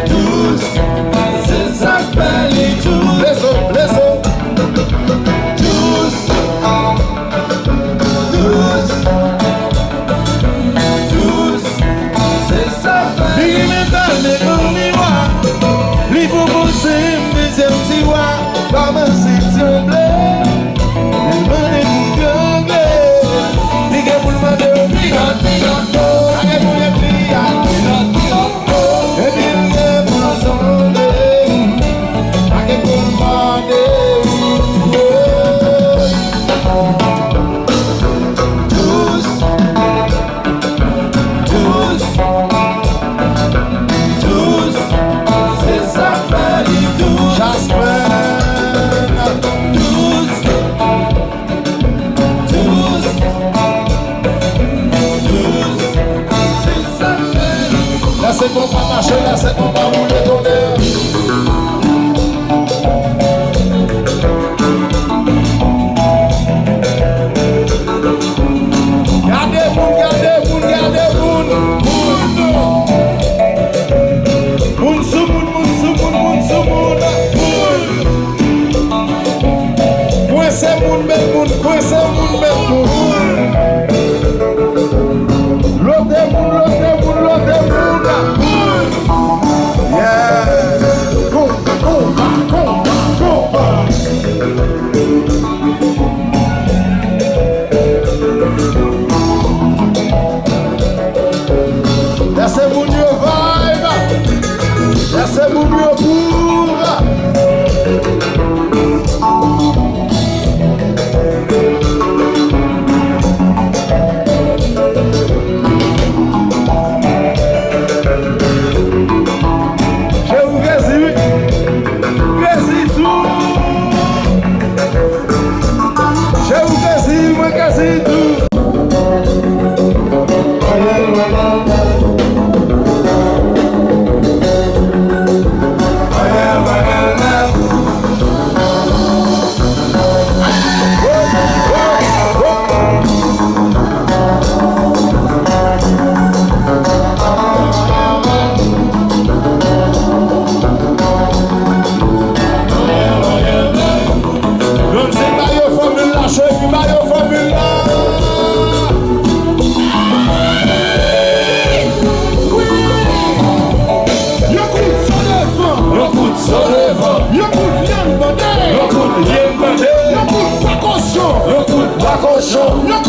Tous, c'est ça fait les tous. Les autres. Tous, c'est ça fait. Biggie mental, mais pour miroir. Lui faut bosser, mais c'est un petit roi. Comme un section bleu. Il m'a dégoûté. Biggie pour le matin, Pigot, Biggie pour les clients. Et puis il est pour le sonner. Biggie pour le matin. tous, c'est ça fait les tous. Jasper. Tous, c'est ça fait. Là c'est bon pas marcher, là c'est bon pas rouler ton air. Gardez moun. Moun sou moun. Kwen se moun men moun. Lote moun. Yeah. Compa. Laissez mon Dieu vibe. Laissez mon Dieu pour. Je vous remercie tout. Je vous remercie, moi quasi tout. Yo